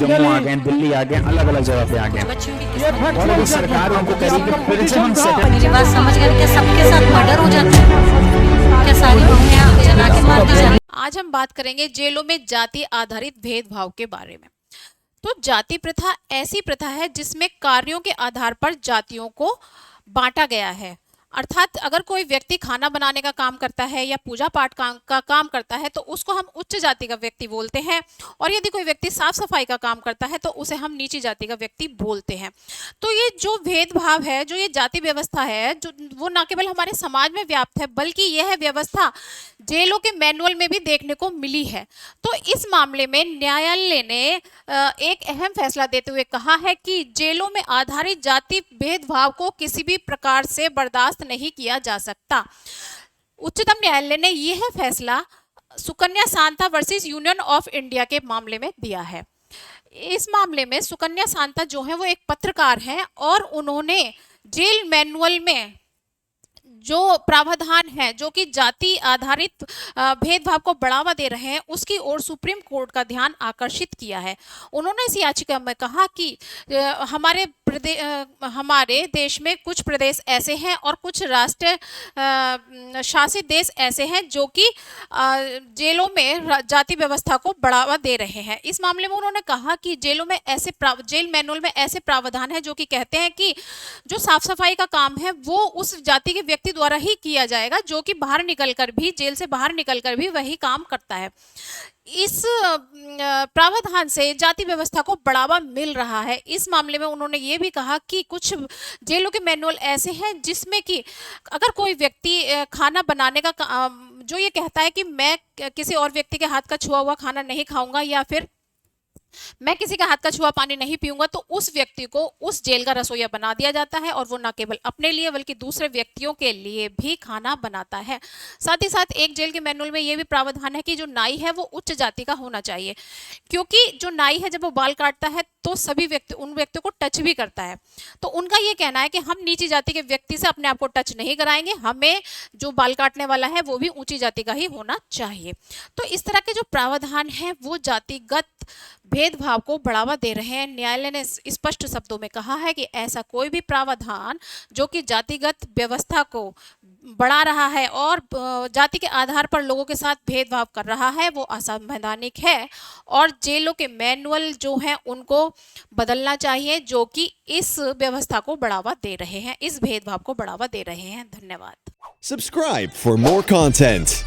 जम्मू आ गए, दिल्ली आ गए, अलग अलग जगह पे आ गए, और अभी सरकार उनको कह रही है कि फिर से हम मेरी बात समझ गए? क्या सबके साथ मर्डर हो जाता है? क्या सारी बहुएं जला के मार दी जाती? आज हम बात करेंगे जेलों में जाति आधारित भेदभाव के बारे में। तो जाति प्रथा ऐसी प्रथा है जिसमें कार्यों के आधार पर जातियों को बांटा गया है। अर्थात अगर कोई व्यक्ति खाना बनाने का काम करता है या पूजा पाठ का काम करता है तो उसको हम उच्च जाति का व्यक्ति बोलते हैं, और यदि कोई व्यक्ति साफ सफाई का काम करता है तो उसे हम नीची जाति का व्यक्ति बोलते हैं। तो ये जो भेदभाव है, जो ये जाति व्यवस्था है, जो वो न केवल हमारे समाज में व्याप्त है बल्कि यह व्यवस्था जेलों के मैनुअल में भी देखने को मिली है। तो इस मामले में न्यायालय ने एक अहम फैसला देते हुए कहा है कि जेलों में आधारित जाति भेदभाव को किसी भी प्रकार से बर्दाश्त नहीं किया जा सकता। उच्चतम न्यायालय ने यह फैसला Sukanya Santa versus union of India के मामले में दिया है। इस मामले में सुकन्या सांता जो है वो एक पत्रकार हैं, और उन्होंने जेल मैनुअल में जो प्रावधान है जो कि जाति आधारित भेदभाव को बढ़ावा दे रहे हैं उसकी ओर सुप्रीम कोर्ट का ध्यान आकर्षित किया है। उन्होंने इस याचिका में कहा कि हमारे देश में कुछ प्रदेश ऐसे हैं और कुछ राष्ट्र शासित देश ऐसे हैं जो कि जेलों में जाति व्यवस्था को बढ़ावा दे रहे हैं। इस मामले में उन्होंने कहा कि जेलों में ऐसे जेल मैनुअल में ऐसे प्रावधान है जो कि कहते हैं कि जो साफ सफाई का काम है वो उस जाति के व्यक्ति द्वारा ही किया जाएगा जो कि बाहर निकलकर भी, जेल से बाहर निकलकर भी वही काम करता है। इस प्रावधान से जाति व्यवस्था को बढ़ावा मिल रहा है। इस मामले में उन्होंने ये भी कहा कि कुछ जेलों के मैनुअल ऐसे हैं जिसमें कि अगर कोई व्यक्ति खाना बनाने का जो ये कहता है कि मैं किसी और व्यक्ति के हाथ का छुआ हुआ खाना नहीं खाऊंगा या फिर मैं किसी का हाथ का छुआ पानी नहीं पीऊंगा, तो उस व्यक्ति को उस जेल का रसोइया बना दिया जाता है और वो न केवल अपने लिए बल्कि दूसरे व्यक्तियों के लिए भी खाना बनाता है। साथ ही साथ एक जेल के मैनुअल में ये भी प्रावधान है कि जो नाई है वो उच्च जाति का होना चाहिए, क्योंकि जो नाई है जब वो बाल काटता है तो सभी व्यक्ति उन व्यक्तियों को टच भी करता है। तो उनका ये कहना है कि हम नीची जाति के व्यक्ति से अपने आप को टच नहीं कराएंगे, हमें जो बाल काटने वाला है वो भी ऊंची जाति का ही होना चाहिए। तो इस तरह के जो प्रावधान है वो जातिगत भेदभाव को बढ़ावा दे रहे हैं। न्यायालय ने स्पष्ट शब्दों में कहा है कि ऐसा कोई भी प्रावधान जो कि जातिगत व्यवस्था को बढ़ा रहा है और जाति के आधार पर लोगों के साथ भेदभाव कर रहा है वो असंवैधानिक है, और जेलों के मैनुअल जो हैं उनको बदलना चाहिए जो कि इस व्यवस्था को बढ़ावा दे रहे हैं, इस भेदभाव को बढ़ावा दे रहे हैं। धन्यवाद। Subscribe for more content.